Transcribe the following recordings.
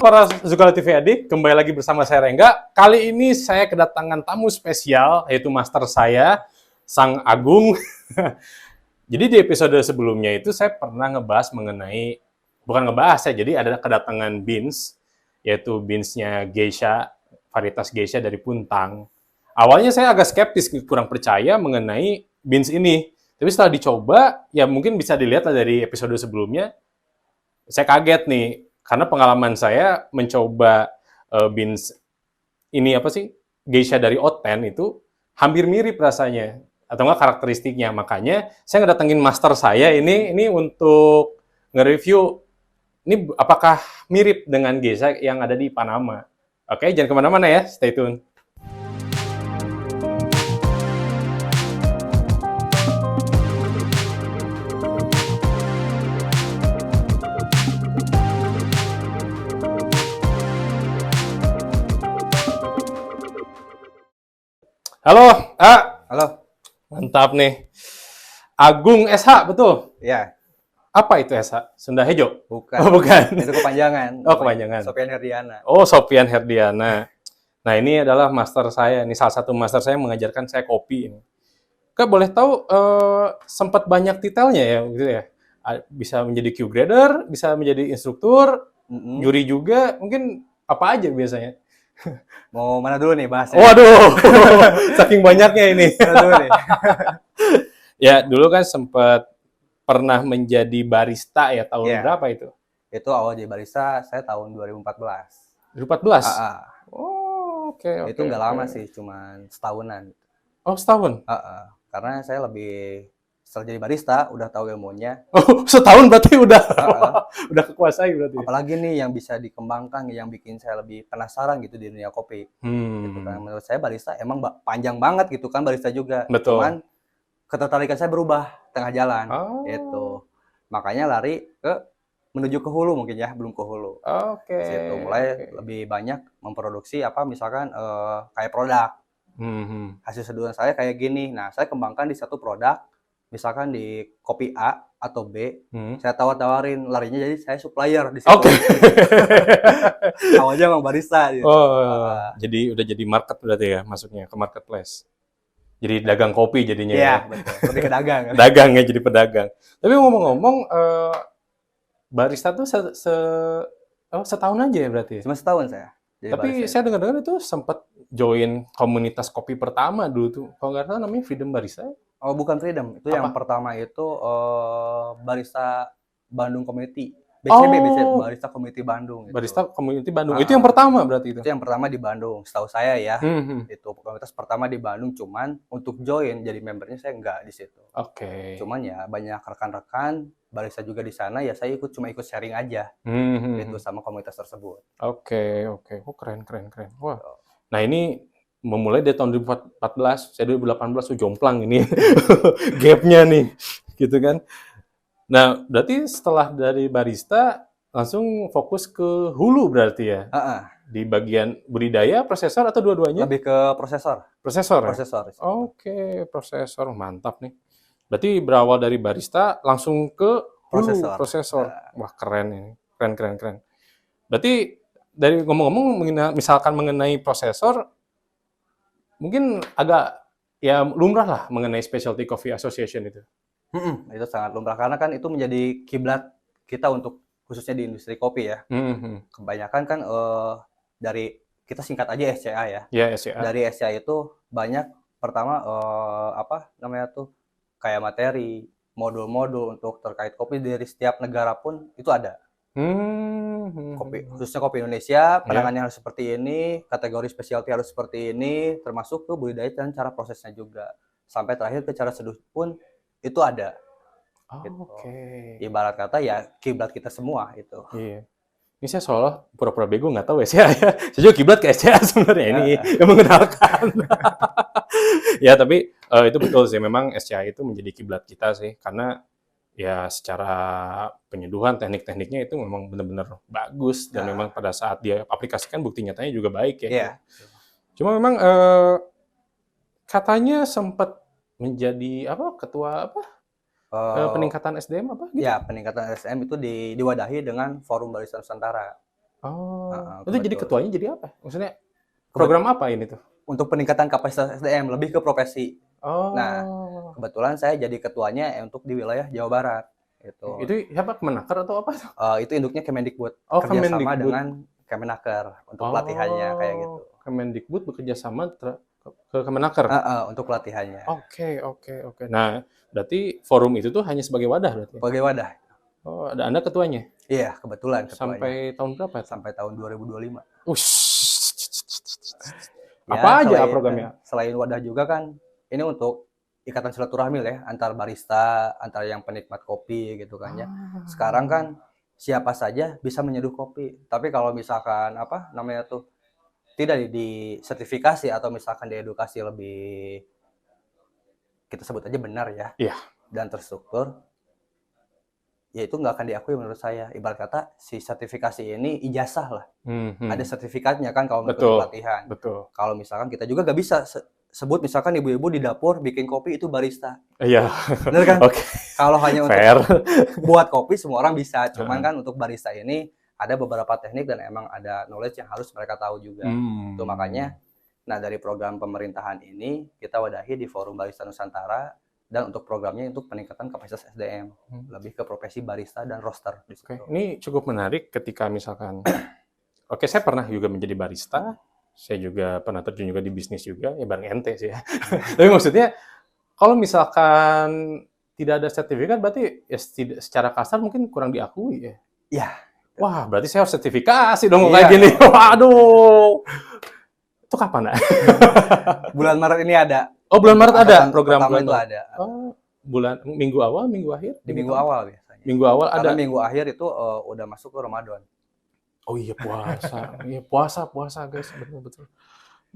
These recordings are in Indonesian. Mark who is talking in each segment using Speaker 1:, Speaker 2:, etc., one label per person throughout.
Speaker 1: Para Zukala TV Adik, kembali lagi bersama saya Rengga. Kali ini saya kedatangan tamu spesial, yaitu master saya, Sang Agung. Jadi di episode sebelumnya itu saya pernah ngebahas mengenai, bukan ngebahas ya, jadi ada kedatangan beans, yaitu beansnya geisha, varietas geisha dari Puntang. Awalnya saya agak skeptis, kurang percaya mengenai beans ini. Tapi setelah dicoba, ya mungkin bisa dilihat lah dari episode sebelumnya, saya kaget nih, karena pengalaman saya mencoba beans ini apa sih, geisha dari Oten itu hampir mirip rasanya, atau enggak karakteristiknya. Makanya saya ngedatengin master saya ini untuk nge-review ini apakah mirip dengan geisha yang ada di Panama. Oke, jangan kemana-mana ya, stay tune. Halo,
Speaker 2: Halo,
Speaker 1: mantap nih. Agung SH, betul?
Speaker 2: ya,
Speaker 1: Apa itu SH? Sunda Hejo?
Speaker 2: bukan.
Speaker 1: Oh, bukan.
Speaker 2: Itu kepanjangan.
Speaker 1: Oh, kepanjangan.
Speaker 2: Sofian Herdiana.
Speaker 1: Oh, Sofian Herdiana. Nah, ini adalah master saya. Ini salah satu master saya mengajarkan saya kopi. Kak, boleh tahu sempat banyak titelnya ya, gitu ya? Bisa menjadi Q grader, bisa menjadi instruktur, juri juga. Mungkin apa aja biasanya?
Speaker 2: Mau mana dulu nih bahasnya?
Speaker 1: Waduh, saking banyaknya ini.
Speaker 2: Mana dulu nih?
Speaker 1: Ya, dulu kan sempat pernah menjadi barista ya, tahun
Speaker 2: Iya.
Speaker 1: berapa itu?
Speaker 2: Itu awal jadi barista saya tahun 2014.
Speaker 1: 2014?
Speaker 2: Ah,
Speaker 1: Oh, oke.
Speaker 2: itu nggak lama sih, cuman setahunan.
Speaker 1: Oh, setahun?
Speaker 2: Karena saya lebih setelah jadi barista udah tahu ilmunya.
Speaker 1: Oh, setahun berarti udah
Speaker 2: Ah.
Speaker 1: udah kekuasai berarti.
Speaker 2: Apalagi nih yang bisa dikembangkan, yang bikin saya lebih penasaran gitu di dunia kopi. Gitu kan. Menurut saya barista emang panjang banget gitu kan, barista juga.
Speaker 1: Betul.
Speaker 2: Cuman ketertarikan saya berubah tengah jalan.
Speaker 1: Oh.
Speaker 2: Itu. Makanya lari menuju ke hulu mungkin ya, belum ke hulu.
Speaker 1: Oke.
Speaker 2: Situ mulai lebih banyak memproduksi misalkan kayak produk. Hasil seduhan saya kayak gini. Nah, saya kembangkan di satu produk, misalkan di kopi A atau B, saya tawar-tawarin, larinya jadi saya supplier di situ.
Speaker 1: Oke.
Speaker 2: Awalnya emang barista gitu.
Speaker 1: Jadi udah jadi market berarti ya, masuknya ke marketplace. Jadi dagang kopi jadinya
Speaker 2: Iya,
Speaker 1: ya.
Speaker 2: betul. Lebih ke dagang.
Speaker 1: Dagang ya, jadi pedagang. Tapi ngomong-ngomong, barista tuh setahun aja ya berarti ya?
Speaker 2: Cuma setahun saya jadi
Speaker 1: Tapi
Speaker 2: barista.
Speaker 1: saya dengar-dengar itu sempat join komunitas kopi pertama dulu tuh. Kalau nggak salah namanya Freedom Barista.
Speaker 2: Oh, bukan Freedom. Itu
Speaker 1: Apa?
Speaker 2: yang pertama itu Barista Bandung Community. BCB, Barista Community Bandung. Gitu.
Speaker 1: Barista Community Bandung. Itu yang pertama berarti itu?
Speaker 2: Itu yang pertama di Bandung, setahu saya ya. Itu komunitas pertama di Bandung, cuman untuk join jadi membernya saya nggak di situ.
Speaker 1: Oke.
Speaker 2: Cuman ya banyak rekan-rekan barista juga di sana, ya saya cuma ikut sharing aja itu sama komunitas tersebut.
Speaker 1: Oke. Oh, keren. Wah. Nah, ini memulai dari tahun 2014, saya 2018 tuh jomplang ini. Gap-nya nih, gitu kan. Nah, berarti setelah dari barista langsung fokus ke hulu berarti ya? Di bagian budidaya, prosesor atau dua-duanya?
Speaker 2: Lebih ke prosesor.
Speaker 1: Prosesor. Oke, prosesor, mantap nih. Berarti berawal dari barista langsung ke hulu, prosesor. Wah, keren ini. Keren. Berarti dari ngomong-ngomong misalkan mengenai prosesor, mungkin agak ya lumrah lah mengenai Specialty Coffee Association itu.
Speaker 2: Itu sangat lumrah karena kan itu menjadi kiblat kita untuk khususnya di industri kopi ya. Kebanyakan kan dari kita singkat aja SCA ya.
Speaker 1: Ya, SCA.
Speaker 2: Dari SCA itu banyak pertama kayak materi, modul-modul untuk terkait kopi dari setiap negara pun itu ada. Kopi khususnya kopi Indonesia, penanganannya harus seperti ini, kategori specialty harus seperti ini, termasuk ke budidaya dan cara prosesnya juga. Sampai terakhir ke cara seduh pun itu ada. Gitu. Ibarat kata ya kiblat kita semua itu.
Speaker 1: Iya. Ini saya seolah pura-pura bego nggak tahu SCA ya. Saya juga kiblat ke SCA sebenarnya ini yang mengenalkan. Ya, tapi itu betul sih. Memang SCA itu menjadi kiblat kita sih, karena ya secara penyeduhan teknik-tekniknya itu memang benar-benar bagus dan memang pada saat dia aplikasikan bukti nyatanya juga baik ya.
Speaker 2: Iya.
Speaker 1: Cuma memang katanya sempat menjadi ketua peningkatan SDM apa gitu?
Speaker 2: Ya, peningkatan SDM itu diwadahi dengan Forum Barista Nusantara.
Speaker 1: Oh, itu jadi
Speaker 2: Kebetul.
Speaker 1: ketuanya jadi apa? Maksudnya program apa ini tuh?
Speaker 2: Untuk peningkatan kapasitas SDM, lebih ke profesi. Nah,
Speaker 1: Oh,
Speaker 2: kebetulan saya jadi ketuanya untuk di wilayah Jawa Barat, gitu.
Speaker 1: itu siapa? Kemenaker atau apa tuh?
Speaker 2: Itu induknya Kemendikbud,
Speaker 1: Oh,
Speaker 2: kerjasama
Speaker 1: Kemendikbud.
Speaker 2: dengan Kemenaker untuk pelatihannya kayak gitu.
Speaker 1: Oh, Kemendikbud bekerja sama ke Kemenaker.
Speaker 2: Untuk pelatihannya.
Speaker 1: Oke. Nah, berarti forum itu tuh hanya sebagai wadah berarti.
Speaker 2: Sebagai wadah.
Speaker 1: Oh, ada Anda ketuanya.
Speaker 2: Iya, kebetulan ketuanya.
Speaker 1: Sampai tahun berapa?
Speaker 2: Sampai tahun 2025.
Speaker 1: Apa aja
Speaker 2: selain,
Speaker 1: programnya?
Speaker 2: Selain wadah juga kan, ini untuk ikatan silaturahmi ya, antar barista, antar yang penikmat kopi gitu kan ya. Sekarang kan siapa saja bisa menyeduh kopi. Tapi kalau misalkan apa namanya tuh tidak disertifikasi atau misalkan diedukasi lebih, kita sebut aja benar ya,
Speaker 1: Iya.
Speaker 2: dan terstruktur, ya itu nggak akan diakui menurut saya. Ibarat kata si sertifikasi ini ijazah lah. Ada sertifikatnya kan kalau mengikuti
Speaker 1: Betul,
Speaker 2: pelatihan.
Speaker 1: betul.
Speaker 2: Kalau misalkan kita juga nggak bisa sebut misalkan ibu-ibu di dapur bikin kopi itu barista.
Speaker 1: Iya.
Speaker 2: Bener kan?
Speaker 1: Oke.
Speaker 2: Kalau hanya untuk
Speaker 1: Fair.
Speaker 2: buat kopi semua orang bisa. Cuman kan untuk barista ini ada beberapa teknik dan emang ada knowledge yang harus mereka tahu juga. Itu makanya, nah dari program pemerintahan ini kita wadahi di Forum Barista Nusantara, dan untuk programnya untuk peningkatan kapasitas SDM, lebih ke profesi barista dan roaster.
Speaker 1: Oke, ini cukup menarik ketika misalkan, oke, saya pernah juga menjadi barista, saya juga pernah terjun juga di bisnis juga, ya bareng ente sih ya. Tapi maksudnya, kalau misalkan tidak ada sertifikat, berarti ya secara kasar mungkin kurang diakui ya?
Speaker 2: Iya.
Speaker 1: Wah, berarti saya harus sertifikasi dong
Speaker 2: Iya.
Speaker 1: kayak gini. Waduh. Itu kapan, Nak?
Speaker 2: Bulan Maret ini ada.
Speaker 1: Oh, bulan Maret ada program
Speaker 2: pertama itu ada.
Speaker 1: Oh, minggu awal, minggu akhir?
Speaker 2: Di minggu awal biasanya.
Speaker 1: Minggu awal
Speaker 2: Karena
Speaker 1: ada.
Speaker 2: minggu akhir itu udah masuk ke Ramadan.
Speaker 1: Oh iya, puasa. Iya, puasa guys, betul.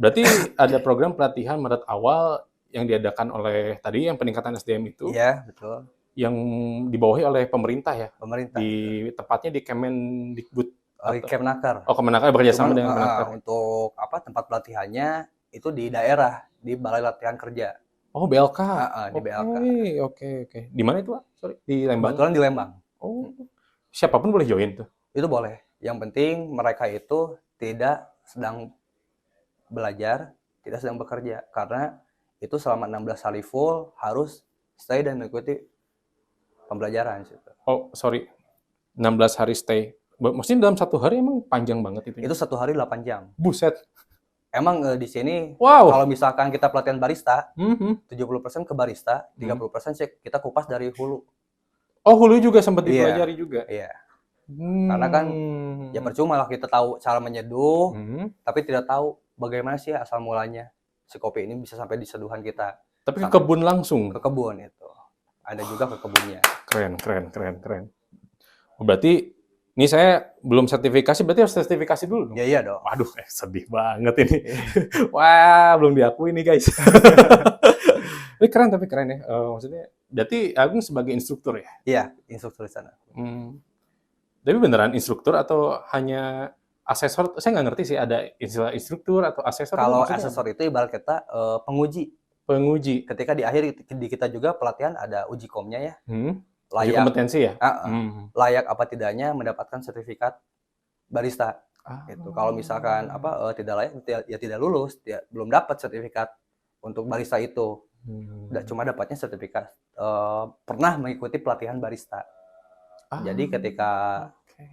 Speaker 1: Berarti ada program pelatihan Maret awal yang diadakan oleh tadi yang peningkatan SDM itu.
Speaker 2: Iya, betul.
Speaker 1: Yang dibawahi oleh pemerintah ya.
Speaker 2: Pemerintah.
Speaker 1: Tepatnya di Kemendikbud.
Speaker 2: Kemenaker.
Speaker 1: Oh, Kemenaker bekerja sama dengan Kemenaker.
Speaker 2: Untuk tempat pelatihannya itu di daerah, di Balai Latihan Kerja.
Speaker 1: Oh, BLK.
Speaker 2: Di BLK.
Speaker 1: Oke. Di mana itu, Pak? Sorry, di Lembang.
Speaker 2: Kebetulan di Lembang.
Speaker 1: Oh, siapapun boleh join tuh.
Speaker 2: Itu boleh. Yang penting mereka itu tidak sedang belajar, tidak sedang bekerja, karena itu selama 16 hari full harus stay dan mengikuti pembelajaran situ.
Speaker 1: Oh, sorry. 16 hari stay. Maksudnya dalam satu hari emang panjang banget itu?
Speaker 2: Itu 1 hari 8 jam.
Speaker 1: Buset.
Speaker 2: Emang di sini,
Speaker 1: wow.
Speaker 2: Kalau misalkan kita pelatihan barista, 70% ke barista, 30% kita kupas dari hulu.
Speaker 1: Oh, hulu juga sempat dipelajari juga?
Speaker 2: Iya. Karena kan, ya percuma lah kita tahu cara menyeduh, tapi tidak tahu bagaimana sih asal mulanya si kopi ini bisa sampai di seduhan kita.
Speaker 1: Tapi ke kebun langsung?
Speaker 2: Ke kebun itu. Ada juga ke kebunnya.
Speaker 1: Keren. Berarti, ini saya belum sertifikasi, berarti harus sertifikasi dulu dong?
Speaker 2: Ya iya dong.
Speaker 1: Waduh, sedih banget ini. Wah, belum diakui nih guys. Tapi keren ya. Maksudnya, berarti Agung sebagai instruktur ya?
Speaker 2: Iya, instruktur di sana.
Speaker 1: Tapi beneran instruktur atau hanya asesor? Saya nggak ngerti sih, ada istilah instruktur atau asesor.
Speaker 2: Kalau asesor itu ibarat kita penguji. Ketika di akhir di kita juga pelatihan ada uji komnya ya.
Speaker 1: Uji kompetensi ya?
Speaker 2: Layak apa tidaknya mendapatkan sertifikat barista. Gitu. Kalau misalkan tidak layak, ya tidak lulus, belum dapat sertifikat untuk barista itu. Cuma dapatnya sertifikat pernah mengikuti pelatihan barista. Jadi ketika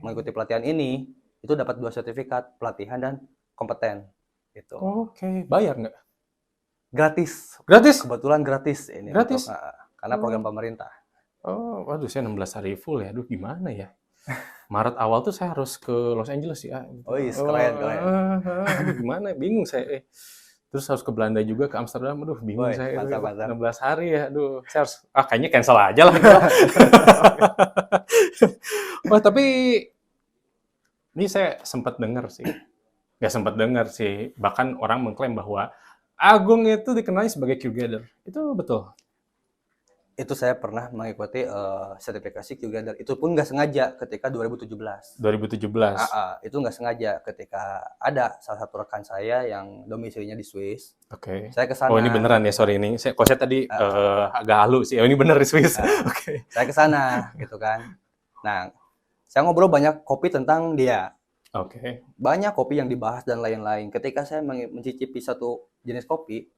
Speaker 2: mengikuti pelatihan ini, itu dapat 2 sertifikat, pelatihan dan kompeten. Gitu.
Speaker 1: Oke. Bayar nggak?
Speaker 2: Gratis. Kebetulan gratis ini.
Speaker 1: Gratis?
Speaker 2: Karena program pemerintah.
Speaker 1: Oh, waduh, saya 16 hari full ya. Aduh, gimana ya? Maret awal tuh saya harus ke Los Angeles ya.
Speaker 2: Oh iya, keren.
Speaker 1: Aduh, gimana? Bingung saya. Terus harus ke Belanda juga, ke Amsterdam. Aduh, bingung saya.
Speaker 2: Mantap.
Speaker 1: 16 hari ya. Aduh, saya harus, kayaknya cancel aja lah. Wah, tapi ini saya sempat dengar sih. Nggak sempat dengar sih. Bahkan orang mengklaim bahwa Agung itu dikenal sebagai Q-Gather. Itu betul?
Speaker 2: Itu saya pernah mengikuti sertifikasi Q-Gather. Itu pun nggak sengaja ketika 2017.
Speaker 1: 2017?
Speaker 2: Itu nggak sengaja ketika ada salah satu rekan saya yang domisilinya di Swiss.
Speaker 1: Oke.
Speaker 2: Saya ke sana.
Speaker 1: Oh, ini beneran ya, sorry ini. Saya tadi agak halu sih. Oh, ini bener di Swiss. Oke.
Speaker 2: Saya ke sana, gitu kan. Nah, saya ngobrol banyak kopi tentang dia.
Speaker 1: Oke.
Speaker 2: Banyak kopi yang dibahas dan lain-lain. Ketika saya mencicipi satu jenis kopi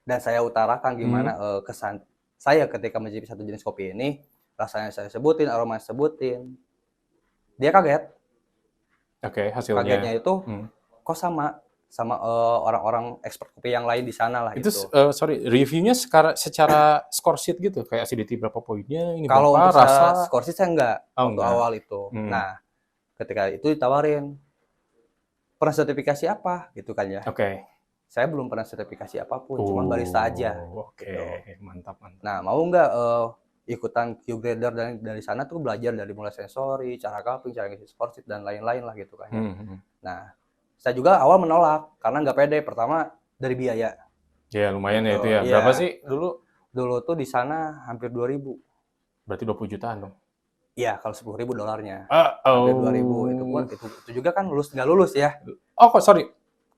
Speaker 2: dan saya utarakan gimana kesan saya ketika mencicipi satu jenis kopi ini, rasanya saya sebutin, aroma saya sebutin, dia kaget.
Speaker 1: Oke, hasilnya.
Speaker 2: Kagetnya itu kok sama orang-orang expert kopi yang lain di sana lah
Speaker 1: Itu
Speaker 2: itu.
Speaker 1: sorry, reviewnya secara score sheet gitu, kayak acidity berapa poinnya, ini
Speaker 2: Kalau
Speaker 1: berapa,
Speaker 2: untuk
Speaker 1: rasa.
Speaker 2: skor sih saya enggak waktu
Speaker 1: enggak.
Speaker 2: awal itu. Nah, ketika itu ditawarin, pernah sertifikasi apa gitu kan ya.
Speaker 1: Oke.
Speaker 2: Saya belum pernah sertifikasi apapun, cuma barista aja.
Speaker 1: Oke,
Speaker 2: gitu.
Speaker 1: mantap.
Speaker 2: Nah, mau nggak ikutan Q-grader dari sana tuh belajar dari mulai sensori, cara cupping, cara ngisi score sheet dan lain-lain lah gitu kan. Nah, saya juga awal menolak karena nggak pede. Pertama dari biaya.
Speaker 1: Ya lumayan ya
Speaker 2: Gitu,
Speaker 1: itu ya.
Speaker 2: iya.
Speaker 1: Berapa sih dulu?
Speaker 2: Dulu tuh di sana hampir 2.000.
Speaker 1: Berarti 20 jutaan dong.
Speaker 2: Iya, kalau 10.000 dolarnya.
Speaker 1: Oh.
Speaker 2: Hampir 2.000 itu juga kan nggak lulus ya.
Speaker 1: Oh kok sorry.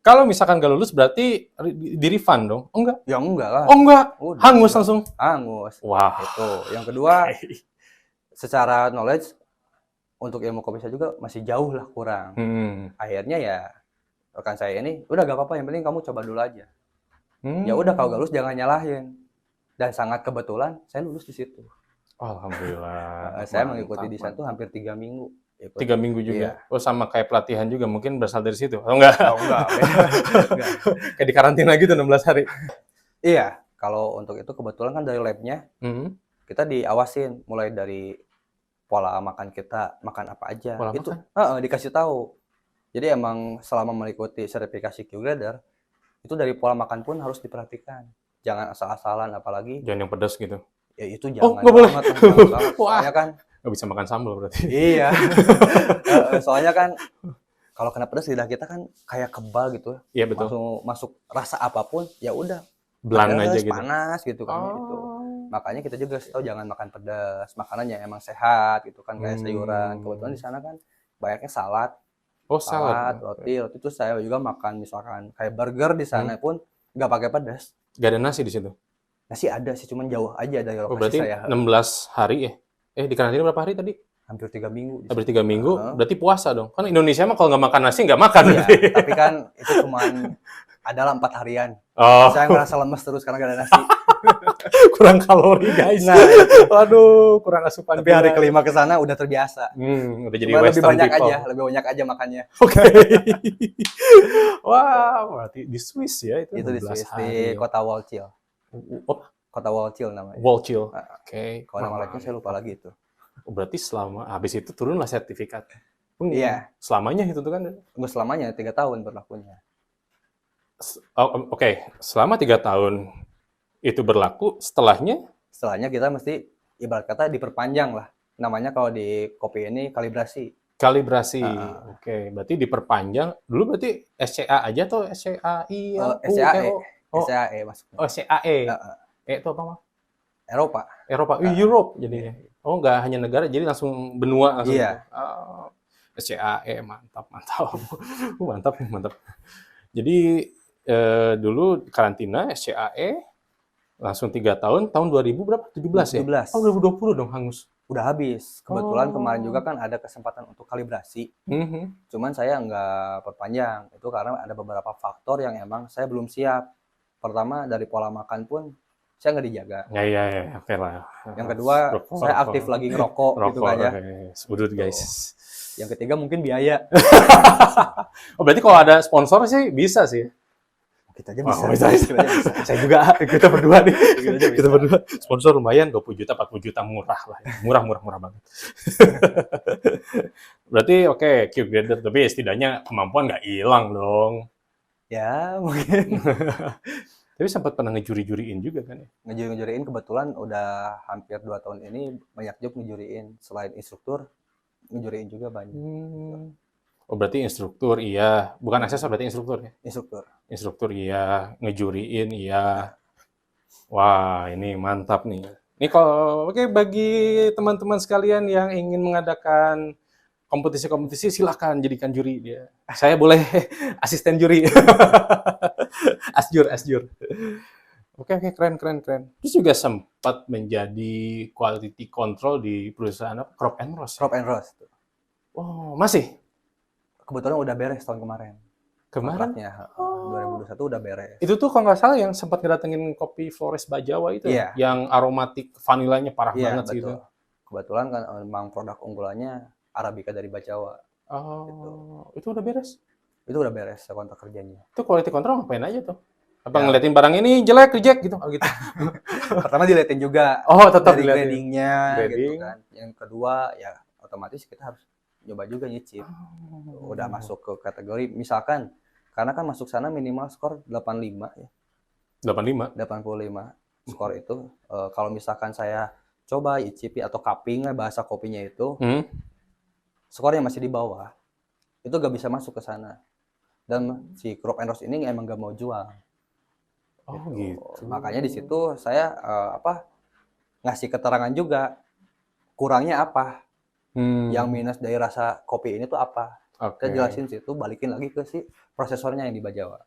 Speaker 1: Kalau misalkan nggak lulus berarti di refund dong? Oh enggak?
Speaker 2: Ya enggak lah.
Speaker 1: Oh enggak?
Speaker 2: Udah,
Speaker 1: Hangus langsung?
Speaker 2: Hangus.
Speaker 1: Wah.
Speaker 2: Itu. Yang kedua, secara knowledge untuk ilmu kopi saya juga masih jauh lah kurang. Akhirnya ya rekan saya ini, udah gak apa-apa, yang penting kamu coba dulu aja. Ya udah, kalau gak lulus jangan nyalahin. Dan sangat kebetulan saya lulus di situ.
Speaker 1: Alhamdulillah.
Speaker 2: Saya mengikuti di sana tuh hampir 3 minggu.
Speaker 1: 3 minggu juga?
Speaker 2: Iya.
Speaker 1: Oh sama kayak pelatihan juga, mungkin berasal dari situ? Oh enggak?
Speaker 2: Oh enggak.
Speaker 1: Kayak di karantina gitu 16 hari?
Speaker 2: Iya, kalau untuk itu kebetulan kan dari labnya, kita diawasin mulai dari pola makan kita, makan apa aja.
Speaker 1: Pola
Speaker 2: itu
Speaker 1: makan?
Speaker 2: dikasih tahu. Jadi emang selama mengikuti sertifikasi Q-grader, itu dari pola makan pun harus diperhatikan. Jangan asal-asalan, apalagi.
Speaker 1: Jangan yang pedas gitu?
Speaker 2: Ya itu jangan
Speaker 1: nggak boleh.
Speaker 2: Banget. Soalnya kan
Speaker 1: nggak bisa makan sambal berarti.
Speaker 2: iya. Soalnya kan kalau kena pedas lidah kita kan kayak kebal gitu.
Speaker 1: Iya betul.
Speaker 2: Langsung masuk rasa apapun, ya udah.
Speaker 1: Belang
Speaker 2: Pedas,
Speaker 1: aja gitu.
Speaker 2: panas gitu kan gitu. Makanya kita juga tahu jangan makan pedas, makanannya emang sehat gitu kan, kayak sayuran. Kebetulan di sana kan banyaknya salad.
Speaker 1: Oh, salad.
Speaker 2: Roti itu saya juga makan misalkan kayak burger di sana pun nggak pakai pedas.
Speaker 1: Gak ada nasi di situ?
Speaker 2: Nasi ada sih, cuman jauh aja dari lokasi
Speaker 1: berarti
Speaker 2: saya.
Speaker 1: 16 hari ya? Di karantina berapa hari tadi?
Speaker 2: Hampir 3 minggu.
Speaker 1: Hampir 3 minggu, berarti puasa dong? Kan Indonesia mah kalau nggak makan nasi nggak makan.
Speaker 2: Iya, tapi kan itu cuman adalah 4 harian. Saya ngerasa lemes terus karena nggak ada nasi.
Speaker 1: Kurang kalori guys.
Speaker 2: Nah,
Speaker 1: waduh, kurang asupan.
Speaker 2: Tapi hari kelima ke sana udah terbiasa.
Speaker 1: Udah jadi
Speaker 2: lebih
Speaker 1: Western
Speaker 2: banyak
Speaker 1: people.
Speaker 2: lebih banyak aja makannya.
Speaker 1: Oke. Wah, berarti di Swiss ya itu?
Speaker 2: Itu di Swiss,
Speaker 1: hari.
Speaker 2: di kota Walchil. Kota Walchil namanya.
Speaker 1: Walchil. Oke.
Speaker 2: Kalau nama lainnya saya lupa lagi itu.
Speaker 1: Berarti selama habis itu turunlah sertifikat.
Speaker 2: Iya.
Speaker 1: Selamanya itu tuh kan?
Speaker 2: Gue selamanya 3 tahun berlakunya.
Speaker 1: Oke. Selama 3 tahun itu berlaku, setelahnya
Speaker 2: kita mesti ibarat kata diperpanjang lah. Namanya kalau di kopi ini kalibrasi.
Speaker 1: Oke, berarti diperpanjang. Dulu berarti SCA aja atau SCAI?
Speaker 2: SCAE. SCAE maksudnya.
Speaker 1: Oh, SCAE. Itu apa, Mas?
Speaker 2: Eropa.
Speaker 1: Europe jadinya. Oh, nggak hanya negara, jadi langsung benua langsung.
Speaker 2: Iya.
Speaker 1: SCAE, mantap. Mantap. Jadi dulu karantina SCAE langsung 3 tahun 2000 berapa? 17 ya?
Speaker 2: 17.
Speaker 1: Oh, 2020 dong hangus.
Speaker 2: Udah habis. Kebetulan kemarin juga kan ada kesempatan untuk kalibrasi. Cuman saya nggak perpanjang. Itu karena ada beberapa faktor yang emang saya belum siap. Pertama, dari pola makan pun saya nggak dijaga.
Speaker 1: Ya, oke lah.
Speaker 2: Yang kedua, saya aktif lagi ngerokok gitu kan ya.
Speaker 1: Udut guys.
Speaker 2: Yang ketiga mungkin biaya.
Speaker 1: Oh, berarti kalau ada sponsor sih bisa sih.
Speaker 2: Kita aja bisa.
Speaker 1: Bisa. Saya juga, kita berdua nih. Kita berdua. Sponsor lumayan, 20 juta, 40 juta murah lah. Murah banget. Berarti oke, Q-grader. Tapi setidaknya kemampuan nggak hilang dong.
Speaker 2: Ya, mungkin.
Speaker 1: Tapi sempat pernah ngejuri-juriin juga kan ya?
Speaker 2: Ngejuriin kebetulan udah hampir 2 tahun ini banyak job ngejuriin. Selain instruktur, ngejuriin juga banyak.
Speaker 1: Oh, berarti instruktur iya. Bukan asesor, berarti instruktur ya? Instruktur iya, ngejuriin iya. Wah, ini mantap nih. Ini kalau bagi teman-teman sekalian yang ingin mengadakan kompetisi-kompetisi, silakan jadikan juri dia. Saya boleh asisten juri. Asjur. Oke, keren. Terus juga sempat menjadi quality control di perusahaan apa? Crop and Roast.
Speaker 2: Crop and Roast.
Speaker 1: Oh, masih?
Speaker 2: kebetulan udah beres tahun kemarin.
Speaker 1: Kemarin?
Speaker 2: Kontraknya 2021 udah beres.
Speaker 1: Itu tuh kalau nggak salah yang sempat ngedatengin kopi Flores Bajawa itu,
Speaker 2: Iya.
Speaker 1: yang aromatik vanilanya parah
Speaker 2: Iya,
Speaker 1: banget sih itu.
Speaker 2: betul. Kebetulan kan memang produk unggulannya Arabica dari Bajawa.
Speaker 1: Oh, itu udah beres?
Speaker 2: Itu udah beres kontrak kerjanya.
Speaker 1: Itu quality control ngapain aja tuh? Apa
Speaker 2: Ya.
Speaker 1: ngeliatin barang ini jelek, reject gitu? Oh, gitu.
Speaker 2: Pertama diliatin juga
Speaker 1: Oh, tetap
Speaker 2: dari
Speaker 1: diliatin.
Speaker 2: gradingnya gitu
Speaker 1: Grading.
Speaker 2: kan. Yang kedua ya otomatis kita harus nyoba juga nyicip. Udah masuk ke kategori misalkan karena kan masuk sana minimal skor 85 ya.
Speaker 1: 85.
Speaker 2: 85 skor itu kalau misalkan saya coba icipi atau cupping lah bahasa kopinya itu skornya masih di bawah itu gak bisa masuk ke sana dan si Crop and Roast ini emang gak mau jual.
Speaker 1: Oh,
Speaker 2: Gitu.
Speaker 1: gitu.
Speaker 2: Makanya di situ saya ngasih keterangan juga kurangnya apa, yang minus dari rasa kopi ini tuh apa.
Speaker 1: Oke.
Speaker 2: Kita jelasin situ, balikin lagi ke si prosesornya yang di Bajawa.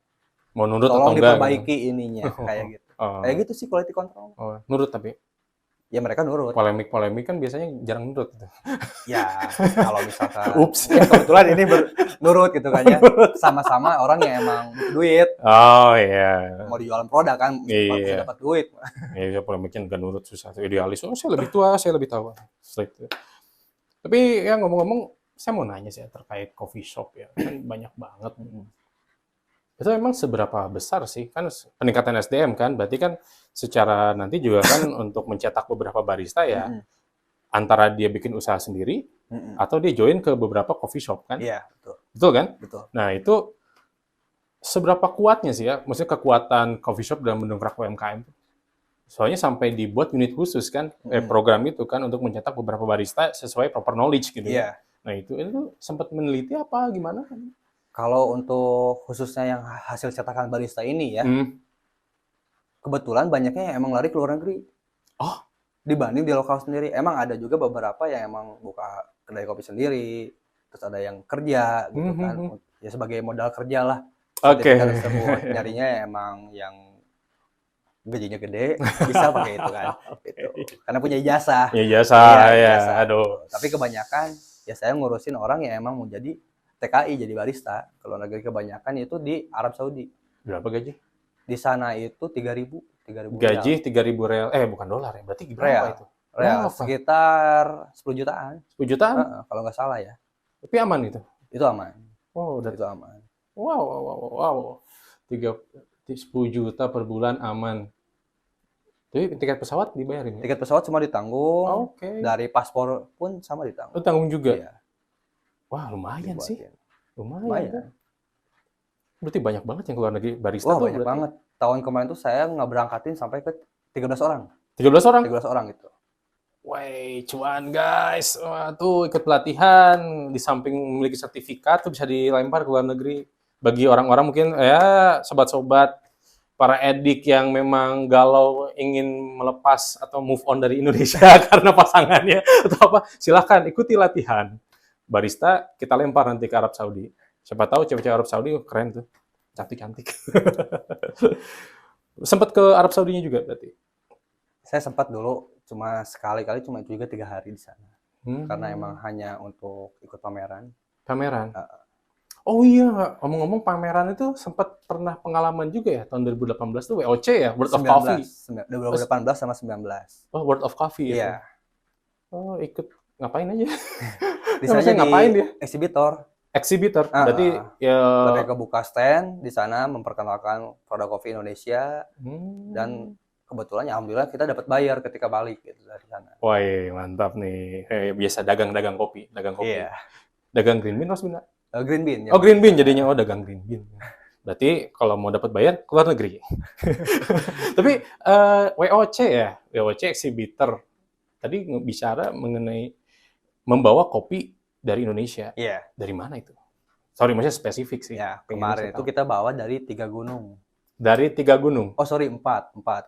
Speaker 1: Mau nurut atau
Speaker 2: Tolong
Speaker 1: enggak?
Speaker 2: diperbaiki ininya kayak gitu.
Speaker 1: Oh.
Speaker 2: Kayak gitu sih quality control.
Speaker 1: Oh, nurut tapi
Speaker 2: Ya mereka nurut.
Speaker 1: polemik kan biasanya jarang nurut gitu.
Speaker 2: Ya kalau misalkan
Speaker 1: Ups.
Speaker 2: ya kebetulan ini nurut gitu kan ya. Sama-sama orang yang emang butuh duit,
Speaker 1: Oh iya.
Speaker 2: mau dijualan produk kan
Speaker 1: Iya.
Speaker 2: mesti dapat duit.
Speaker 1: Ya polemiknya nggak nurut susah. Idealis. Oh, saya lebih tua, saya lebih tahu. Straight. Tapi ya ngomong-ngomong, saya mau nanya sih ya, terkait coffee shop ya. Kan banyak banget. Itu memang seberapa besar sih? Kan peningkatan SDM kan, berarti kan secara nanti juga kan untuk mencetak beberapa barista ya, antara dia bikin usaha sendiri, atau dia join ke beberapa coffee shop kan?
Speaker 2: Iya, betul.
Speaker 1: Betul kan?
Speaker 2: Betul.
Speaker 1: Nah itu seberapa kuatnya sih ya? Maksudnya kekuatan coffee shop dalam mendongkrak UMKM? Soalnya sampai dibuat unit khusus kan, program itu kan untuk mencetak beberapa barista sesuai proper knowledge gitu ya.
Speaker 2: Iya.
Speaker 1: Nah itu sempat meneliti apa gimana?
Speaker 2: Kalau untuk khususnya yang hasil cetakan barista ini ya, kebetulan banyaknya yang emang lari ke luar negeri.
Speaker 1: Oh.
Speaker 2: Dibanding di lokal sendiri. Emang ada juga beberapa yang emang buka kedai kopi sendiri, terus ada yang kerja gitu kan. Ya sebagai modal kerja lah.
Speaker 1: Oke.
Speaker 2: Kita tersebut nyarinya emang yang gajinya gede, bisa pakai itu kan. Gitu. Karena punya ijazah.
Speaker 1: Ya jasa,
Speaker 2: Iya,
Speaker 1: ya.
Speaker 2: ijazah.
Speaker 1: Aduh.
Speaker 2: Tapi kebanyakan ya saya ngurusin orang yang emang mau jadi TKI, jadi barista. Kalau negeri kebanyakan itu di Arab Saudi.
Speaker 1: Berapa gaji?
Speaker 2: Di sana itu 3.000
Speaker 1: Gaji 3.000 real. Bukan dolar ya. Berarti berapa
Speaker 2: real.
Speaker 1: itu?
Speaker 2: Real
Speaker 1: Berapa?
Speaker 2: sekitar 10 jutaan.
Speaker 1: 10 jutaan?
Speaker 2: Kalau nggak salah ya.
Speaker 1: Tapi aman itu.
Speaker 2: Itu aman.
Speaker 1: Wow, udah.
Speaker 2: Itu aman.
Speaker 1: Wow. 10 juta per bulan aman. Tapi tiket pesawat dibayarin ya?
Speaker 2: Tiket pesawat semua ditanggung.
Speaker 1: Oke.
Speaker 2: Dari paspor pun sama ditanggung.
Speaker 1: Lu tanggung juga?
Speaker 2: Iya,
Speaker 1: Wah, lumayan sih.
Speaker 2: dibuatin.
Speaker 1: Lumayan.
Speaker 2: Lumayan.
Speaker 1: Berarti banyak banget yang keluar negeri barista
Speaker 2: Wah,
Speaker 1: tuh
Speaker 2: banyak
Speaker 1: berarti.
Speaker 2: banget. Tahun kemarin tuh saya nggak berangkatin sampai ke 13 orang.
Speaker 1: 13 orang?
Speaker 2: 13 orang gitu.
Speaker 1: Wah, cuan guys. Wah, tuh ikut pelatihan. Di samping memiliki sertifikat tuh bisa dilempar ke luar negeri. Bagi orang-orang mungkin ya sobat-sobat para edik yang memang galau ingin melepas atau move on dari Indonesia karena pasangannya atau apa, silahkan ikuti latihan barista, kita lempar nanti ke Arab Saudi. Siapa tahu cewek-cewek Arab Saudi keren tuh, cantik-cantik. Sempat ke Arab Saudinya juga berarti?
Speaker 2: Saya sempat dulu cuma sekali-kali, cuma itu juga 3 hari di sana. Karena emang hanya untuk ikut pameran.
Speaker 1: Pameran? Oh iya, ngomong-ngomong pameran itu sempat pernah pengalaman juga ya, tahun 2018 tuh WOC ya, World of Coffee.
Speaker 2: 2018 sama 19.
Speaker 1: Oh, World of Coffee ya?
Speaker 2: Iya.
Speaker 1: Oh, ikut ngapain aja?
Speaker 2: Di sana
Speaker 1: ngapain dia?
Speaker 2: Eksibitor.
Speaker 1: Eksibitor, berarti ya...
Speaker 2: Mereka buka stand di sana, memperkenalkan produk kopi Indonesia, dan kebetulan ya alhamdulillah kita dapat bayar ketika balik gitu dari sana.
Speaker 1: Wah, mantap nih. Biasa dagang kopi.
Speaker 2: Iya.
Speaker 1: Dagang green bean, Mas Bina?
Speaker 2: Green bean.
Speaker 1: Oh, green bean jadinya. Oh, dagang green bean. Berarti kalau mau dapat bayar, ke luar negeri. Tapi WOC ya, WOC Exhibitor. Tadi bicara mengenai membawa kopi dari Indonesia.
Speaker 2: Iya.
Speaker 1: Dari mana itu? Sorry, maksudnya spesifik sih.
Speaker 2: Ya, kemarin itu kita bawa dari 3 gunung.
Speaker 1: Dari 3 gunung?
Speaker 2: Oh, sorry, 4.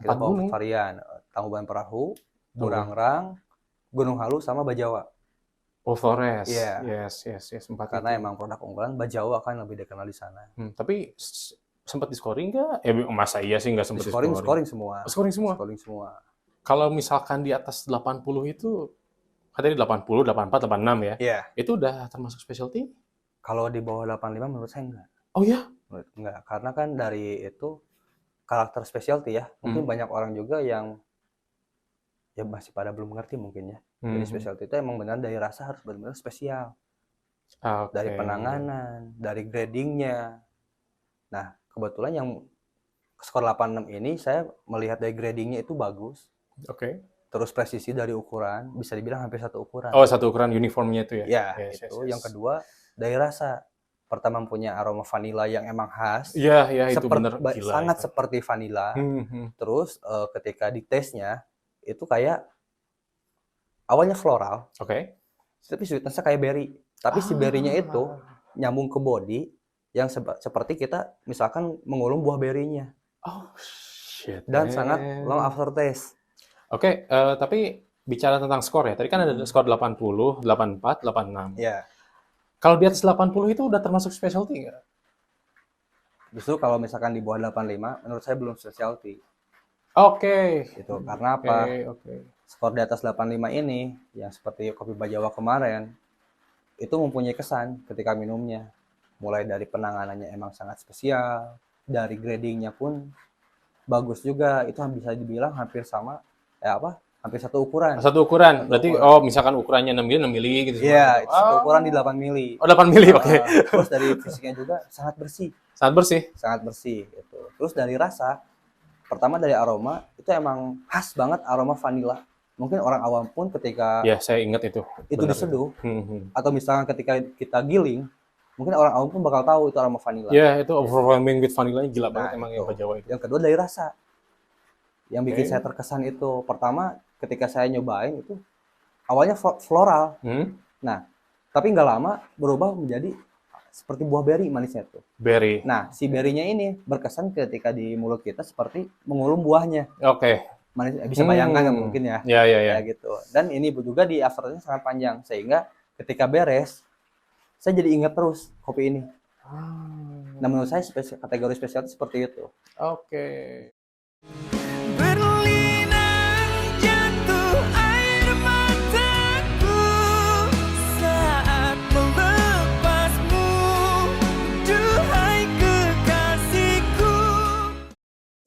Speaker 2: Kita bawa
Speaker 1: gunung.
Speaker 2: varian. Tangkuban Perahu, Burangrang, Gunung Halu, sama Bajawa.
Speaker 1: Oh, Flores.
Speaker 2: Iya.
Speaker 1: Yes. 4
Speaker 2: Karena
Speaker 1: itu.
Speaker 2: emang produk unggulan Bajawa kan lebih dikenal di sana.
Speaker 1: Tapi sempat di-scoring nggak? Masa iya sih nggak sempat
Speaker 2: Scoring
Speaker 1: Oh,
Speaker 2: semua.
Speaker 1: scoring semua?
Speaker 2: Scoring semua.
Speaker 1: Kalau misalkan di atas 80 itu, kan tadi 80, 84, 86 ya?
Speaker 2: Iya.
Speaker 1: Itu udah termasuk specialty?
Speaker 2: Kalau di bawah 85 menurut saya enggak.
Speaker 1: Oh ya?
Speaker 2: Enggak, karena kan dari itu karakter specialty ya. Mungkin banyak orang juga yang ya masih pada belum mengerti mungkin ya. Jadi specialty itu emang benar dari rasa harus benar-benar spesial. Dari penanganan, dari gradingnya. Nah, kebetulan yang skor 86 ini saya melihat dari gradingnya itu bagus.
Speaker 1: Oke.
Speaker 2: Terus presisi dari ukuran, bisa dibilang hampir satu ukuran.
Speaker 1: Oh, satu ukuran uniformnya itu ya?
Speaker 2: Ya, itu. Yang kedua, dari rasa. Pertama punya aroma vanila yang emang khas.
Speaker 1: Iya, iya itu benar.
Speaker 2: Sangat seperti vanila. Terus ketika di taste-nya, itu kayak awalnya floral.
Speaker 1: Oke.
Speaker 2: Tapi sweetness-nya kayak berry. Tapi si berry-nya itu nyambung ke body yang seperti kita misalkan mengulung buah berry-nya.
Speaker 1: Oh, shit.
Speaker 2: Dan sangat long aftertaste.
Speaker 1: Oke, tapi bicara tentang skor ya. Tadi kan ada skor 80, 84, 86.
Speaker 2: Iya.
Speaker 1: Kalau di atas 80 itu udah termasuk specialty nggak?
Speaker 2: Justru kalau misalkan di bawah 85, menurut saya belum specialty.
Speaker 1: Oke.
Speaker 2: Itu karena apa?
Speaker 1: Oke.
Speaker 2: Skor di atas 85 ini, yang seperti kopi Bajawa kemarin, itu mempunyai kesan ketika minumnya. Mulai dari penanganannya emang sangat spesial, dari gradingnya pun bagus juga. Itu bisa dibilang hampir sama, hampir satu ukuran.
Speaker 1: Satu ukuran. Berarti misalkan ukurannya 6 mili, 6 mili gitu.
Speaker 2: Iya, satu ukuran di 8 mili.
Speaker 1: Oh, 8 mili, oke.
Speaker 2: Terus dari fisiknya juga sangat bersih.
Speaker 1: Sangat bersih.
Speaker 2: Sangat bersih gitu. Terus dari rasa, pertama dari aroma, itu emang khas banget aroma vanila. Mungkin orang awam pun ketika
Speaker 1: ya saya ingat itu
Speaker 2: diseduh, atau misalnya ketika kita giling, mungkin orang awam pun bakal tahu itu aroma vanila.
Speaker 1: Ya, itu overwhelming with vanilanya gila banget emang yang Jawa itu.
Speaker 2: Yang kedua dari rasa. Yang bikin saya terkesan itu, pertama ketika saya nyobain itu awalnya floral. Nah, tapi nggak lama berubah menjadi seperti buah beri manisnya tuh.
Speaker 1: Beri.
Speaker 2: Nah, si berinya ini berkesan ketika di mulut kita seperti mengulum buahnya.
Speaker 1: Oke.
Speaker 2: Manis, bisa bayangkan mungkin ya.
Speaker 1: Ya
Speaker 2: gitu. Dan ini juga di afternya sangat panjang sehingga ketika beres saya jadi ingat terus kopi ini. Nah, menurut saya kategori spesial seperti itu.
Speaker 1: Oke.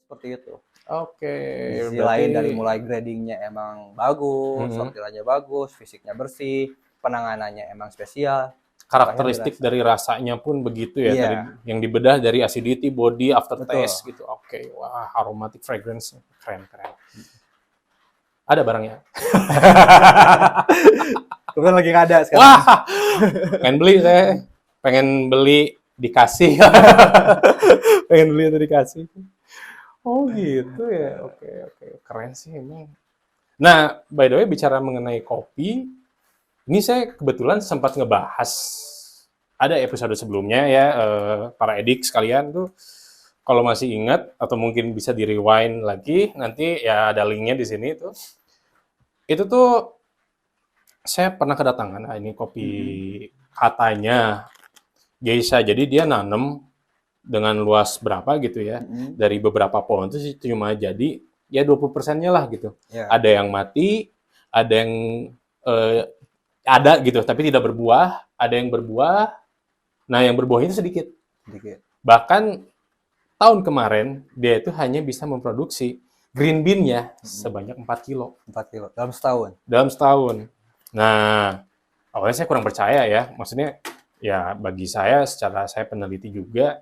Speaker 2: Seperti itu.
Speaker 1: Oke.
Speaker 2: Di sisi lain dari mulai gradingnya emang bagus, sortirannya bagus, fisiknya bersih, penanganannya emang spesial.
Speaker 1: Karakteristik dari rasanya pun begitu ya, dari yang dibedah dari acidity, body, aftertaste gitu. Oke, wah aromatic fragrance, keren. Ada barangnya?
Speaker 2: Kebetulan lagi nggak ada sekarang.
Speaker 1: Wah, pengen beli saya, pengen beli dikasih, pengen beli atau dikasih. Oh gitu ya, oke, keren sih emang. Nah, by the way bicara mengenai kopi, ini saya kebetulan sempat ngebahas, ada episode sebelumnya ya, para edik sekalian tuh, kalau masih ingat atau mungkin bisa di rewind lagi, nanti ya ada linknya di sini tuh. Itu tuh saya pernah kedatangan, ini kopi katanya Geisha, jadi dia nanem dengan luas berapa gitu ya, dari beberapa pohon itu cuma jadi ya 20%-nya lah gitu. Ada yang mati, ada yang ada gitu, tapi tidak berbuah, ada yang berbuah. Nah, yang berbuah itu sedikit. Bahkan tahun kemarin dia itu hanya bisa memproduksi green bean-nya sebanyak 4 kilo.
Speaker 2: 4 kilo dalam setahun.
Speaker 1: Dalam setahun. Nah, awalnya saya kurang percaya ya. Maksudnya ya bagi saya secara saya peneliti juga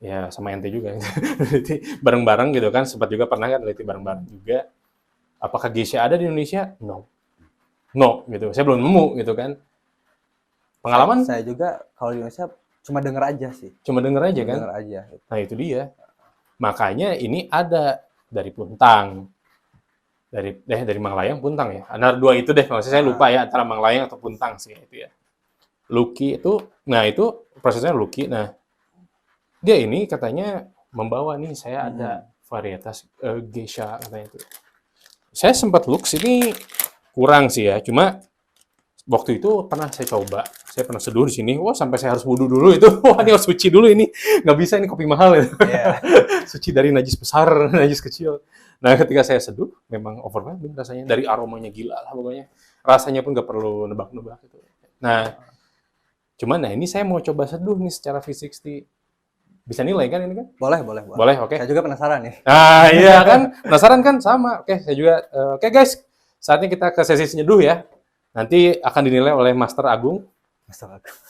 Speaker 1: ya sama ente juga peneliti bareng-bareng gitu kan, sempat juga pernah kan peneliti bareng-bareng juga. Apakah Geisha ada di Indonesia? No gitu. Saya belum nemu gitu kan. Pengalaman
Speaker 2: saya juga kalau di Indonesia cuma dengar aja sih.
Speaker 1: Cuma dengar aja kan?
Speaker 2: Dengar aja.
Speaker 1: Nah, itu dia. Makanya ini ada dari Puntang. Dari Manglayang Puntang ya. Ada dua itu deh, maksudnya saya lupa ya antara Manglayang atau Puntang sih itu ya. Lucky itu, nah itu prosesnya Lucky. Nah, dia ini katanya membawa nih saya ada varietas Geisha katanya itu. Saya sempat look sini kurang sih ya, cuma waktu itu pernah saya coba, saya pernah seduh di sini, wah sampai saya harus wudhu dulu itu, wah ini harus suci dulu ini, nggak bisa ini kopi mahal ya. Suci dari najis besar, najis kecil. Nah ketika saya seduh, memang overwhelming rasanya, dari aromanya gila lah pokoknya, rasanya pun nggak perlu nebak-nebak gitu. Nah Cuman nah ini saya mau coba seduh nih secara V60. Bisa nilai kan ini kan?
Speaker 2: Boleh.
Speaker 1: Boleh, oke.
Speaker 2: Saya juga penasaran nih.
Speaker 1: Nah, iya kan? Penasaran kan? Sama. Oke, saya juga. Oke guys, saatnya kita ke sesi senyeduh ya. Nanti akan dinilai oleh Master Agung.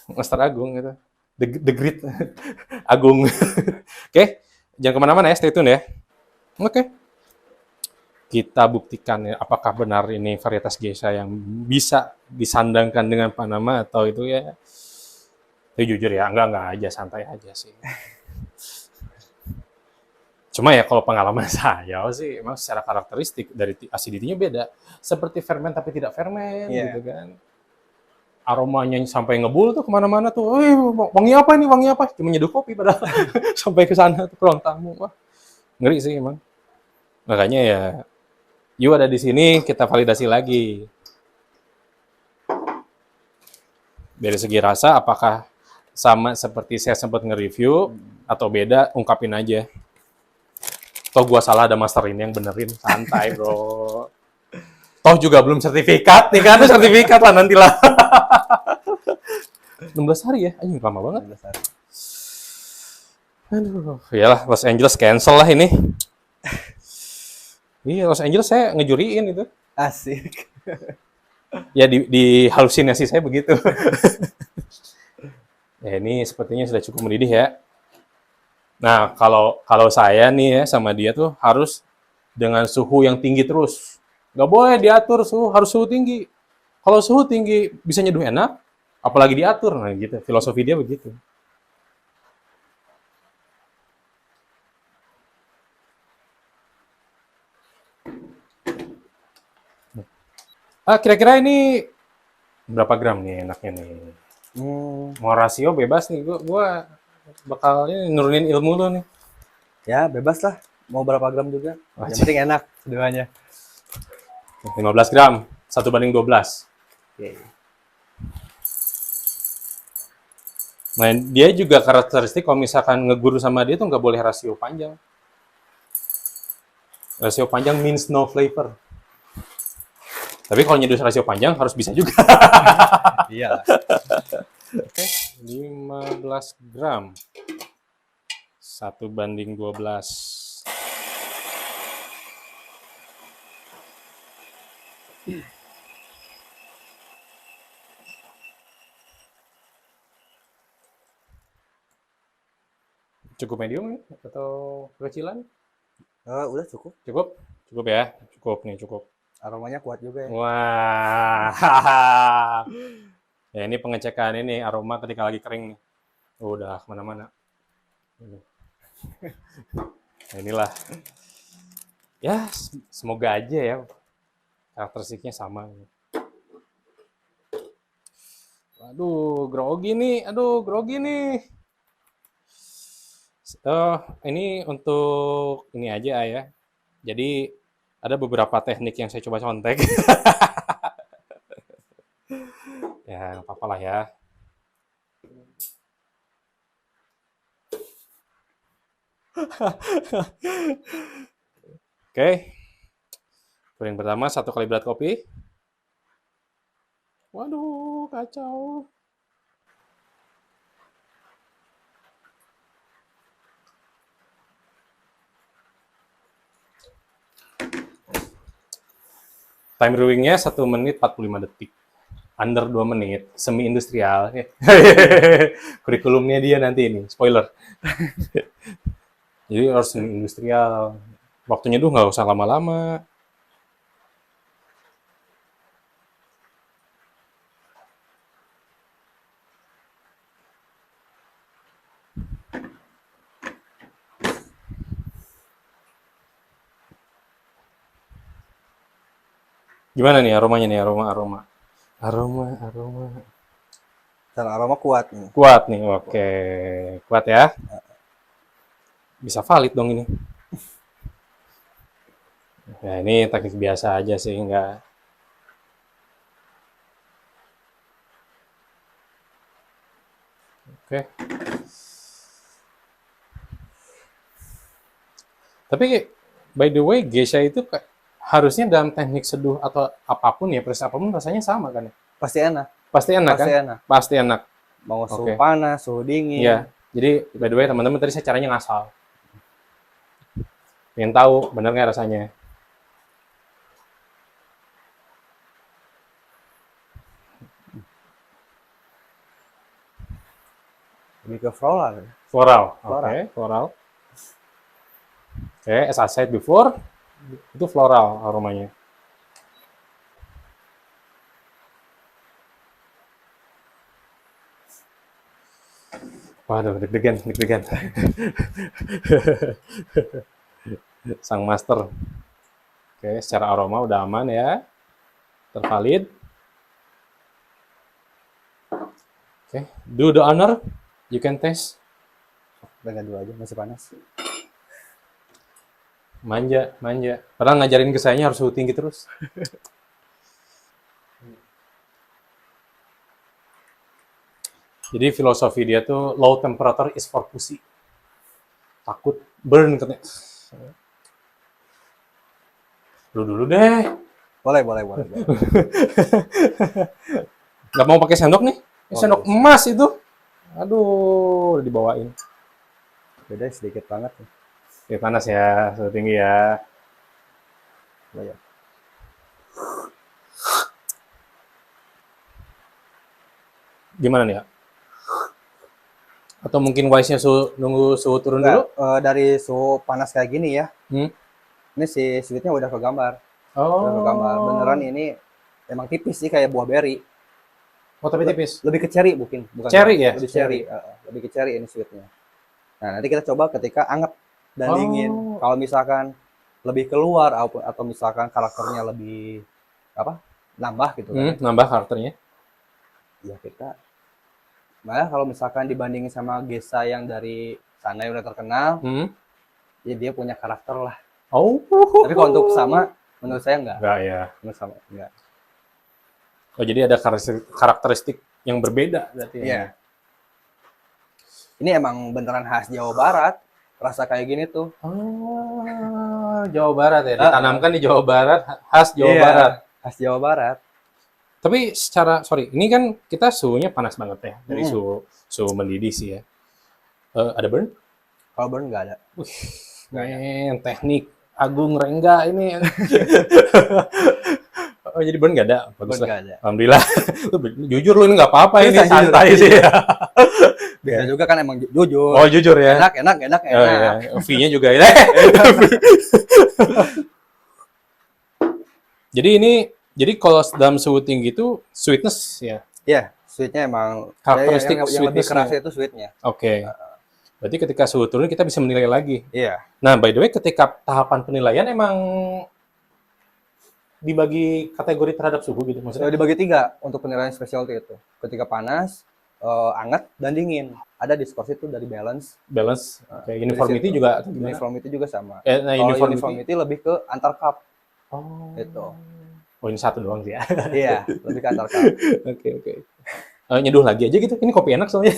Speaker 1: Master Agung gitu. The Great Agung. Oke, jangan kemana-mana ya, stay tune ya. Oke. Kita buktikan ya, apakah benar ini varietas geisha yang bisa disandangkan dengan Panama atau itu ya. Tapi jujur ya, enggak aja, santai aja sih. Cuma ya kalau pengalaman saya sih, emang secara karakteristik dari acidity-nya beda. Seperti fermen tapi tidak fermen, gitu kan. Aromanya sampai ngebul tuh kemana-mana tuh. Wangi apa ini, wangi apa? Cuma nyeduh kopi padahal. Sampai ke sana tuh, ke ruang tamu. Wah, ngeri sih emang. Makanya ya, you ada di sini, kita validasi lagi. Dari segi rasa, apakah sama seperti saya sempat nge-review, atau beda, ungkapin aja. Toh gua salah, ada master ini yang benerin. Santai, bro. Toh juga belum sertifikat nih kan, sertifikat lah nantilah. 16 hari ya? Anjing lama banget.
Speaker 2: 16 hari.
Speaker 1: Aduh, iyalah Los Angeles cancel lah ini. Iya, Los Angeles saya ngejuriin itu.
Speaker 2: Asik.
Speaker 1: Ya di halusinasi saya begitu. Ya ini sepertinya sudah cukup mendidih ya. Nah, kalau saya nih ya sama dia tuh harus dengan suhu yang tinggi terus. Nggak boleh diatur suhu, harus suhu tinggi. Kalau suhu tinggi bisa nyeduh enak, apalagi diatur. Nah gitu, filosofi dia begitu. Kira-kira ini berapa gram nih enaknya nih? Mau rasio bebas nih, gua bakal nurunin ilmu lo nih.
Speaker 2: Ya, bebas lah. Mau berapa gram juga. Yang penting enak seduhannya.
Speaker 1: 15 gram, 1:12.
Speaker 2: Oke.
Speaker 1: Nah, dia juga karakteristik kalau misalkan ngeguru sama dia tuh nggak boleh rasio panjang. Rasio panjang means no flavor. Tapi kalau nyeduh rasio panjang harus bisa juga.
Speaker 2: Iya.
Speaker 1: Oke, 15 gram. 1:12. Cukup medium atau kecilan?
Speaker 2: Udah cukup.
Speaker 1: Cukup ya, cukup.
Speaker 2: Aromanya kuat juga ya.
Speaker 1: Wah, ya ini pengecekan ini aroma ketika lagi kering nih. Udah kemana-mana. Nah, inilah. Ya, semoga aja ya karakteristiknya sama. Aduh, grogi nih. Ini untuk ini aja ya. Jadi ada beberapa teknik yang saya coba contek. Ya, nggak apa-apa lah ya. Oke. Yang pertama, 1 kali berat kopi. Waduh, kacau. Time brewing-nya 1 menit 45 detik. Under 2 menit, semi industrial. Kurikulumnya dia nanti ini, spoiler. Jadi harus semi industrial. Waktunya tuh nggak usah lama-lama. Gimana nih aromanya nih, aroma.
Speaker 2: Dan aroma kuat nih.
Speaker 1: Kuat nih, oke. Kuat ya. Bisa valid dong ini. Ya ini teknik biasa aja sih, enggak. Oke. Tapi by the way, geisha itu harusnya dalam teknik seduh atau apapun ya, proses apapun rasanya sama kan ya?
Speaker 2: Pasti enak.
Speaker 1: Pasti enak kan?
Speaker 2: Pasti enak.
Speaker 1: Pasti enak.
Speaker 2: mau suhu
Speaker 1: Oke.
Speaker 2: panas, suhu dingin.
Speaker 1: Iya. Jadi by the way teman-teman tadi saya caranya ngasal. Pengen tahu bener nggak rasanya?
Speaker 2: Lebih ke floral.
Speaker 1: Floral.
Speaker 2: Floral.
Speaker 1: Oke, floral. Oke, as I said before, itu floral aromanya. Waduh, deg-degan, deg-degan. Sang master. Oke, secara aroma udah aman ya. Tervalid. Oke, do the honor. You can taste.
Speaker 2: Dengan dua aja, masih panas.
Speaker 1: Manja, manja. Padahal ngajarin ke sayanya harus suhu tinggi terus. Jadi filosofi dia tuh low temperature is for pussy. Takut burn katanya. Lu dulu deh.
Speaker 2: Boleh, boleh, boleh. Boleh.
Speaker 1: Nggak mau pakai sendok nih? Ini
Speaker 2: Oh,
Speaker 1: sendok
Speaker 2: bisa.
Speaker 1: emas itu. Aduh, udah dibawain.
Speaker 2: Beda sedikit banget.
Speaker 1: Oke, panas ya, suhu tinggi ya.
Speaker 2: Ya.
Speaker 1: Gimana nih ya? Atau mungkin wise-nya nunggu suhu turun dulu?
Speaker 2: Dari suhu panas kayak gini ya,
Speaker 1: Hmm?
Speaker 2: ini si sweetnya udah kegambar.
Speaker 1: Oh.
Speaker 2: Udah kegambar. Beneran ini emang tipis sih kayak buah beri.
Speaker 1: Oh, tapi tipis.
Speaker 2: Lebih ke cherry bukan
Speaker 1: Cherry ya?
Speaker 2: lebih cherry. Lebih ke cherry ini sweetnya. Nah, nanti kita coba ketika anget dan dingin.
Speaker 1: Oh.
Speaker 2: Kalau misalkan lebih keluar atau misalkan karakternya lebih apa? Nambah gitu kan.
Speaker 1: Nambah karakternya.
Speaker 2: Ya kita malah kalau misalkan dibandingin sama Gesa yang dari sana yang udah terkenal, ya dia punya karakter lah.
Speaker 1: Oh.
Speaker 2: Tapi kalau untuk sama, menurut saya enggak.
Speaker 1: Enggak ya.
Speaker 2: Menurut sama enggak.
Speaker 1: Oh, jadi ada karakteristik yang berbeda berarti ya.
Speaker 2: Iya. Ini emang beneran khas Jawa Barat. Rasa kayak gini tuh.
Speaker 1: Oh, Jawa Barat ya. Ditanamkan di Jawa Barat, khas Jawa Barat.
Speaker 2: Khas Jawa Barat.
Speaker 1: Tapi ini kan kita suhunya panas banget ya. Dari suhu mendidih sih ya. Ada burn?
Speaker 2: Kalau burn nggak ada.
Speaker 1: Men, teknik Agung Rengga ini. Oh, jadi burn nggak ada? Bagus
Speaker 2: Burn
Speaker 1: lah.
Speaker 2: nggak ada.
Speaker 1: Alhamdulillah. Jujur lu ini nggak apa-apa ini,
Speaker 2: Bisa, jujur.
Speaker 1: santai sih ya.
Speaker 2: Bisa juga kan emang jujur.
Speaker 1: Oh, jujur ya.
Speaker 2: Enak.
Speaker 1: Oh, iya. V-nya juga ya. Jadi kalau dalam suhu tinggi itu sweetness ya.
Speaker 2: Iya, sweetnya emang
Speaker 1: Karakteristik
Speaker 2: yang lebih
Speaker 1: sweetness-nya.
Speaker 2: keras itu sweetnya.
Speaker 1: Oke. Berarti ketika suhu turun kita bisa menilai lagi.
Speaker 2: Iya.
Speaker 1: Nah, by the way, ketika tahapan penilaian emang dibagi kategori terhadap suhu gitu maksudnya?
Speaker 2: Dibagi 3 untuk penilaian specialty itu. Ketika panas, anget, dan dingin. Ada diskors itu dari balance.
Speaker 1: Balance. Oke. Uniformity
Speaker 2: Dari situ.
Speaker 1: juga atau gimana?
Speaker 2: Uniformity juga sama.
Speaker 1: Nah,
Speaker 2: Kalau uniformity lebih ke antar cup.
Speaker 1: Oh.
Speaker 2: Itu.
Speaker 1: Oh, ini satu doang sih ya.
Speaker 2: Iya, lebih ke antar cup.
Speaker 1: Oke. Nyeduh lagi aja gitu. Ini kopi enak soalnya.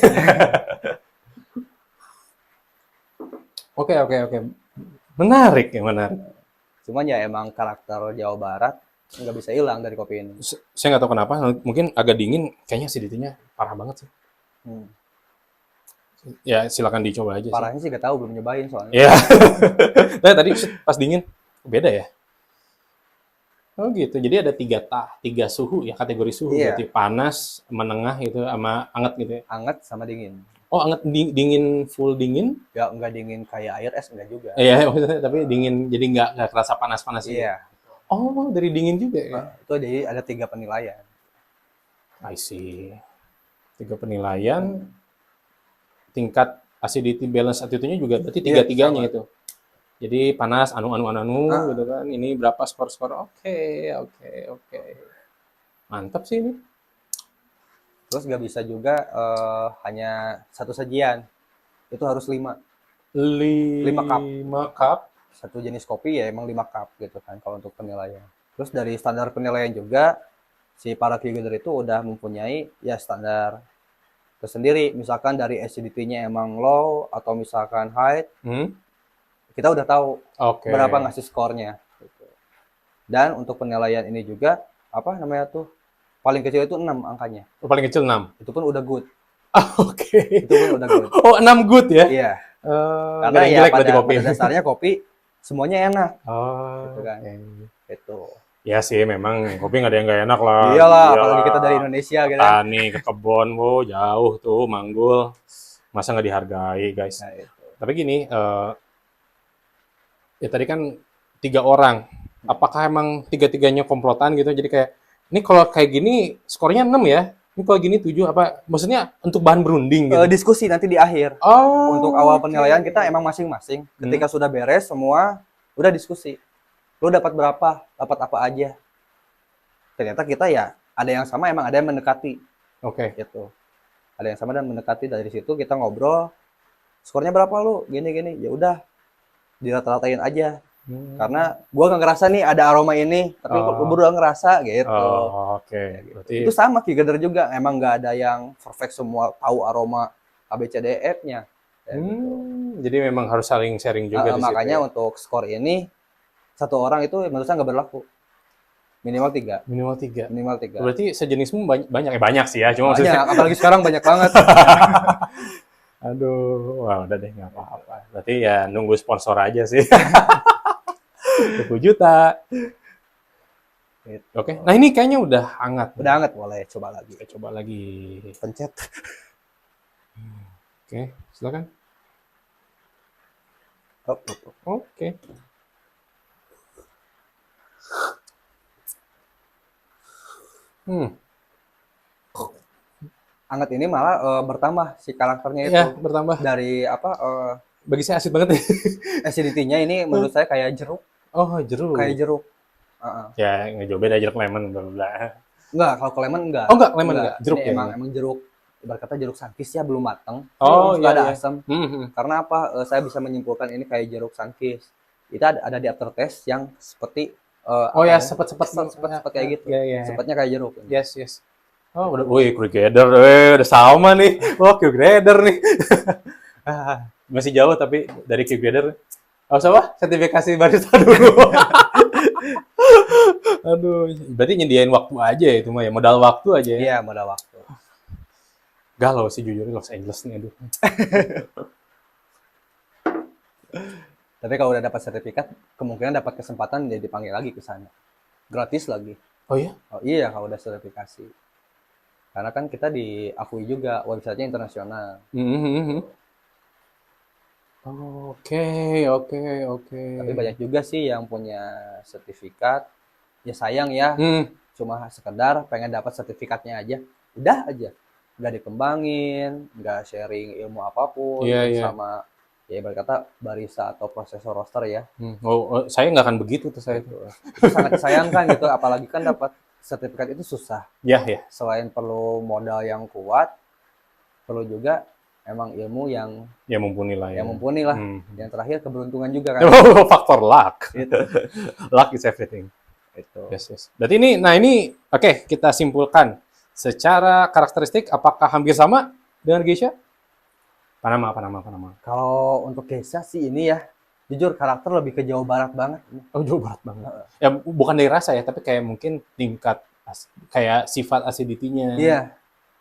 Speaker 1: Oke. Menarik.
Speaker 2: Cuman ya emang karakter Jawa Barat nggak bisa hilang dari kopi ini.
Speaker 1: Saya nggak tahu kenapa. Mungkin agak dingin. Kayaknya acidity-nya parah banget sih. Ya, silakan dicoba aja.
Speaker 2: Parahnya sih nggak tahu, belum nyobain soalnya.
Speaker 1: Iya. Nah, tadi pas dingin beda ya. Oh gitu. Jadi ada tiga suhu ya, kategori suhu.
Speaker 2: Iya.
Speaker 1: Berarti panas, menengah itu sama anget gitu ya.
Speaker 2: Anget sama dingin.
Speaker 1: Oh, anget dingin full dingin?
Speaker 2: Ya nggak dingin kayak air es enggak juga.
Speaker 1: Iya, maksudnya tapi dingin jadi nggak kerasa panas-panas gitu.
Speaker 2: Iya.
Speaker 1: Oh, dari dingin juga ya.
Speaker 2: Itu jadi ada 3 penilaian.
Speaker 1: I see. 3 penilaian. Tingkat acidity balance attitude-nya juga berarti tiga-tiganya
Speaker 2: sama.
Speaker 1: itu. Jadi panas, anu gitu kan. Ini berapa skor? Oke. Mantap sih ini.
Speaker 2: Terus nggak bisa juga hanya satu sajian. Itu harus 5.
Speaker 1: 5 cup.
Speaker 2: Satu jenis kopi ya emang 5 cup gitu kan kalau untuk penilaian. Terus dari standar penilaian juga si para leader itu udah mempunyai ya standar tersendiri. Misalkan dari acidity-nya emang low atau misalkan high, kita udah tahu berapa ngasih skornya. Gitu. Dan untuk penilaian ini juga apa namanya tuh paling kecil itu 6 angkanya.
Speaker 1: Paling kecil 6.
Speaker 2: Itu pun udah good.
Speaker 1: Oke.
Speaker 2: Itu pun udah good.
Speaker 1: Oh, 6 good ya?
Speaker 2: Iya.
Speaker 1: Nggak
Speaker 2: Karena
Speaker 1: ada yang
Speaker 2: ya
Speaker 1: jelek berarti kopi.
Speaker 2: pada dasarnya kopi semuanya enak.
Speaker 1: Oh,
Speaker 2: Gitu kan.
Speaker 1: oke.
Speaker 2: Itu.
Speaker 1: Ya sih, memang kopi nggak ada yang nggak enak lah.
Speaker 2: Iyalah, apalagi kita dari Indonesia gitu kan.
Speaker 1: Petani ke kebon, jauh tuh, manggul. Masa nggak dihargai, guys.
Speaker 2: Nah, itu.
Speaker 1: Tapi gini, ya tadi kan 3 orang. Apakah emang tiga-tiganya komplotan gitu? Jadi kayak, ini kalau kayak gini skornya 6 ya? Ini kalau gini 7 apa? Maksudnya untuk bahan berunding gitu?
Speaker 2: Diskusi nanti di akhir.
Speaker 1: Oh,
Speaker 2: Untuk awal
Speaker 1: oke.
Speaker 2: penilaian kita emang masing-masing. Ketika sudah beres semua, udah diskusi. Lu dapat berapa? Dapat apa aja? Ternyata kita ya ada yang sama, emang ada yang mendekati.
Speaker 1: Oke.
Speaker 2: Gitu. Ada yang sama dan mendekati. Dari situ kita ngobrol. Skornya berapa lu? Gini-gini. Ya udah, dirata-ratain aja. Karena gua nggak ngerasa nih ada aroma ini, tapi lu berdua ngerasa gitu.
Speaker 1: Oh, oke. Berarti
Speaker 2: Itu sama Kigader juga, emang nggak ada yang perfect semua tahu aroma ABCDF-nya.
Speaker 1: jadi memang harus saling sharing juga di situ.
Speaker 2: Makanya
Speaker 1: Ya?
Speaker 2: untuk skor ini satu orang itu menurut saya nggak berlaku. Minimal 3.
Speaker 1: Minimal 3.
Speaker 2: Minimal 3.
Speaker 1: Berarti sejenismu banyak ya, banyak sih ya, cuma
Speaker 2: Banyak,
Speaker 1: maksudnya
Speaker 2: apalagi sekarang banyak banget.
Speaker 1: aduh, wah udah deh nggak apa-apa. Berarti ya nunggu sponsor aja sih. 20 juta.
Speaker 2: Gitu.
Speaker 1: Oke. Nah, ini kayaknya udah hangat.
Speaker 2: Udah hangat, boleh coba lagi.
Speaker 1: Kita coba lagi.
Speaker 2: Pencet.
Speaker 1: Oke, silakan. Oke.
Speaker 2: Hangat ini malah bertambah si karakternya itu.
Speaker 1: Iya, bertambah.
Speaker 2: Dari apa
Speaker 1: Bagi saya asid banget nih.
Speaker 2: acidity-nya ini menurut saya kayak jeruk.
Speaker 1: Oh, jeruk.
Speaker 2: Kayak jeruk.
Speaker 1: Ya, nggak jauh beda jeruk lemon, bla bla.
Speaker 2: Enggak, kalau ke lemon enggak.
Speaker 1: Oh, enggak, lemon enggak. Jeruk
Speaker 2: Ini
Speaker 1: ya.
Speaker 2: emang jeruk. Ibarat kata jeruk sankis ya, belum matang.
Speaker 1: Oh,
Speaker 2: Sudah
Speaker 1: iya,
Speaker 2: ada
Speaker 1: iya.
Speaker 2: asam. Karena apa? Saya bisa menyimpulkan ini kayak jeruk sankis. Itu ada di aftertaste yang seperti
Speaker 1: Oh ya, sepet-sepet
Speaker 2: kayak gitu.
Speaker 1: Iya, iya.
Speaker 2: Sepetnya kayak jeruk.
Speaker 1: Yes. Oh, udah, wih, Kruger, udah sama nih. Oh, Kruger nih. Masih jauh tapi dari Kruger. Oh, apa? Sertifikasi barista dulu. Aduh, berarti nyediain waktu aja ya itu mah ya, modal waktu aja ya.
Speaker 2: Iya, modal waktu.
Speaker 1: Galau sih jujur Los Angeles nih, aduh.
Speaker 2: Tapi kalau udah dapat sertifikat, kemungkinan dapat kesempatan dia dipanggil lagi ke sana. Gratis lagi.
Speaker 1: Oh ya?
Speaker 2: Oh iya, kalau udah sertifikasi. Karena kan kita diakui juga websitenya internasional.
Speaker 1: Oke.
Speaker 2: Tapi banyak juga sih yang punya sertifikat. Ya sayang ya, cuma sekedar pengen dapat sertifikatnya aja. Udah aja. Nggak dikembangin, nggak sharing ilmu apapun sama ya ibarat kata barista atau prosesor roaster ya.
Speaker 1: Saya nggak akan begitu tuh saya.
Speaker 2: Itu sangat disayangkan gitu, apalagi kan dapat sertifikat itu susah.
Speaker 1: Ya.
Speaker 2: Selain perlu modal yang kuat, perlu juga emang ilmu yang
Speaker 1: mumpuni lah ya.
Speaker 2: Yang mumpuni lah. Yang terakhir keberuntungan juga kan.
Speaker 1: Faktor luck.
Speaker 2: Itu.
Speaker 1: Luck is everything.
Speaker 2: Itu.
Speaker 1: Yes. Berarti ini oke, kita simpulkan. Secara karakteristik apakah hampir sama dengan Geisha? Panama.
Speaker 2: Kalau untuk Geisha sih ini ya, jujur karakter lebih ke Jawa Barat banget.
Speaker 1: Oh, Jawa Barat banget. Ya bukan dari rasa ya, tapi kayak mungkin tingkat kayak sifat acidity-nya.
Speaker 2: Iya.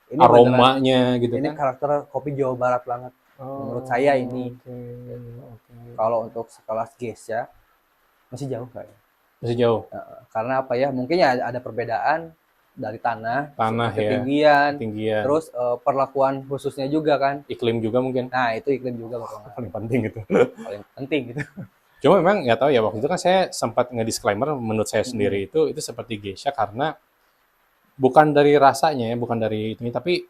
Speaker 2: Ini
Speaker 1: aromanya gitu
Speaker 2: ini
Speaker 1: kan.
Speaker 2: karakter kopi Jawa Barat banget. Menurut saya ini.
Speaker 1: Okay.
Speaker 2: Kalau untuk sekelas Geisha masih jauh kayaknya.
Speaker 1: Masih jauh.
Speaker 2: Karena apa ya? Mungkin ya ada perbedaan dari tanah
Speaker 1: ketinggian.
Speaker 2: Terus perlakuan khususnya juga kan.
Speaker 1: Iklim juga mungkin.
Speaker 2: Nah, itu iklim juga
Speaker 1: paling penting itu.
Speaker 2: Paling penting gitu.
Speaker 1: Cuma memang nggak tahu ya, waktu itu kan saya sempat nge-disclaimer menurut saya sendiri itu seperti Geisha karena bukan dari rasanya ya, bukan dari itu, tapi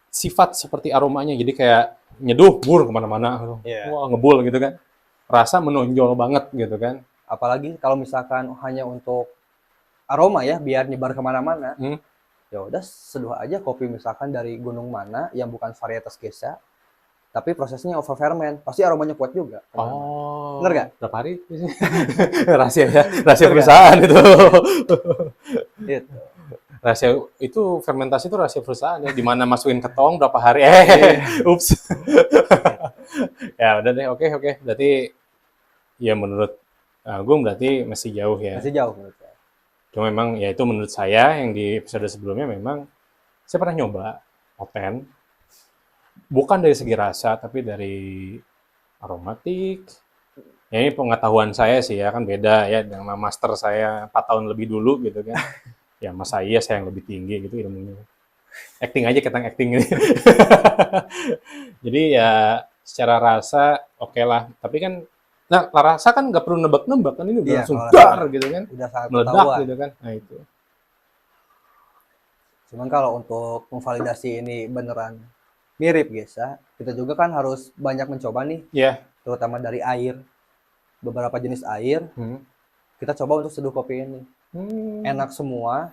Speaker 1: sifat seperti aromanya. Jadi kayak nyeduh, bur kemana-mana. Wah, ngebul gitu kan. Rasa menonjol banget gitu kan.
Speaker 2: Apalagi kalau misalkan hanya untuk aroma ya, biar nyebar kemana-mana. Ya udah seduh aja kopi misalkan dari gunung mana yang bukan varietas Geisha, tapi prosesnya over ferment, pasti aromanya kuat juga.
Speaker 1: Oh,
Speaker 2: bener nggak?
Speaker 1: Berapa hari? rahasia perusahaan itu.
Speaker 2: Gitu.
Speaker 1: Rahasia itu fermentasi itu rahasia perusahaan ya. Di mana masukin ke tong berapa hari? Ups. Ya udah deh, oke. Berarti ya menurut Agung berarti masih jauh ya.
Speaker 2: Masih jauh menurut saya.
Speaker 1: Cuma memang ya itu menurut saya yang di episode sebelumnya memang saya pernah nyoba Oten bukan dari segi rasa, tapi dari aromatik. Ya, ini pengetahuan saya sih ya, kan beda ya dengan master saya 4 tahun lebih dulu gitu kan. Ya mas saya yang lebih tinggi gitu ilmunya. Acting aja kita acting ini. Jadi ya secara rasa oke lah. Tapi kan, nah rasa kan nggak perlu nebak-nebak kan, ini udah
Speaker 2: Iya,
Speaker 1: langsung
Speaker 2: kalau
Speaker 1: dar
Speaker 2: rasa
Speaker 1: gitu kan.
Speaker 2: udah sangat
Speaker 1: Meledak
Speaker 2: ketahuan.
Speaker 1: gitu kan. Nah itu.
Speaker 2: Cuman kalau untuk memvalidasi ini beneran mirip Gesa, kita juga kan harus banyak mencoba nih,
Speaker 1: Ya.
Speaker 2: terutama dari air. Beberapa jenis air, kita coba untuk seduh kopi ini. Enak semua,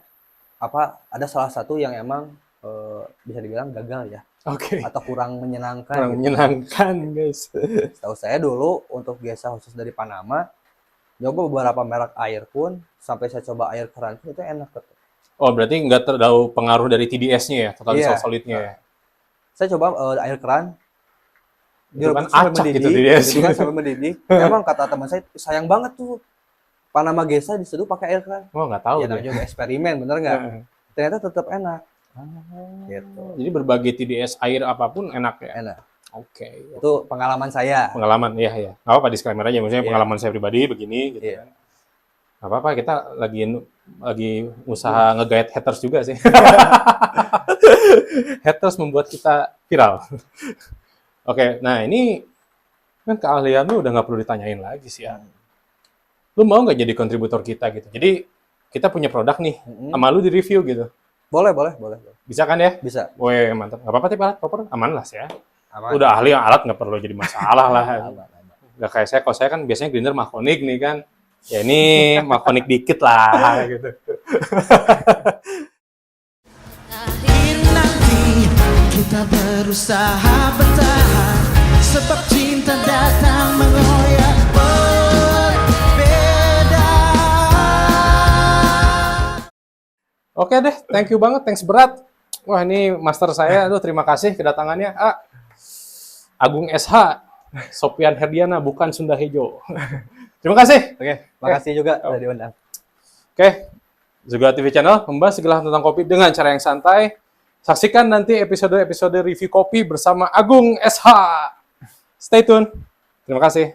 Speaker 2: apa ada salah satu yang emang bisa dibilang gagal ya,
Speaker 1: Oke.
Speaker 2: atau kurang menyenangkan
Speaker 1: Kurang
Speaker 2: gitu.
Speaker 1: menyenangkan guys.
Speaker 2: Setahu saya dulu untuk Gesa khusus dari Panama, nyoba beberapa merek air pun, sampai saya coba air keran pun itu enak tetap.
Speaker 1: Oh berarti nggak terlalu pengaruh dari TDS-nya ya, total
Speaker 2: Iya.
Speaker 1: dissolved solidnya ya.
Speaker 2: Saya coba air keran,
Speaker 1: Itu kan
Speaker 2: direbus sampai
Speaker 1: acak gitu
Speaker 2: mendidih,
Speaker 1: TDS.
Speaker 2: gitu kan, sampai mendidih. Emang kata teman saya, sayang banget tuh Panama Gesa diseduh pakai air keran.
Speaker 1: Oh nggak tahu
Speaker 2: Ya
Speaker 1: deh.
Speaker 2: namanya juga eksperimen, bener nggak?
Speaker 1: Heeh.
Speaker 2: Ternyata tetap enak.
Speaker 1: Gitu. Jadi berbagai TDS air apapun enak ya.
Speaker 2: Enak.
Speaker 1: Oke.
Speaker 2: Itu pengalaman saya.
Speaker 1: Pengalaman, iya ya. Nggak apa-apa disclaimer aja, maksudnya
Speaker 2: Iya.
Speaker 1: pengalaman saya pribadi begini gitu
Speaker 2: Iya.
Speaker 1: kan. Nggak apa-apa, kita lagi usaha nge-guide haters juga sih. Haters membuat kita viral. Oke, nah ini kan keahlian lu udah nggak perlu ditanyain lagi sih ya. Lu mau nggak jadi kontributor kita gitu? Jadi kita punya produk nih, sama lu di review gitu.
Speaker 2: Boleh.
Speaker 1: Bisa kan ya?
Speaker 2: Bisa.
Speaker 1: Weh, mantap. Nggak apa-apa, tapi alat proper aman lah sih ya.
Speaker 2: Aman.
Speaker 1: Udah ahli alat nggak perlu jadi masalah lah.
Speaker 2: Aman.
Speaker 1: Nggak kayak saya, kalau saya kan biasanya grinder Makonik nih kan. Ya ini Makonik dikit lah gitu.
Speaker 3: Akhir nanti kita berusaha bertahan, sebab cinta datang mengoyak berbeda.
Speaker 1: Oke deh, thank you banget, thanks berat. Wah ini master saya, aduh terima kasih kedatangannya. Agung SH, Sopian Herdiana, bukan Sunda Hejo. Terima kasih.
Speaker 2: Oke, makasih juga udah diundang.
Speaker 1: Oke, Juga TV Channel membahas segala hal tentang kopi dengan cara yang santai. Saksikan nanti episode-episode review kopi bersama Agung SH. Stay tune. Terima kasih.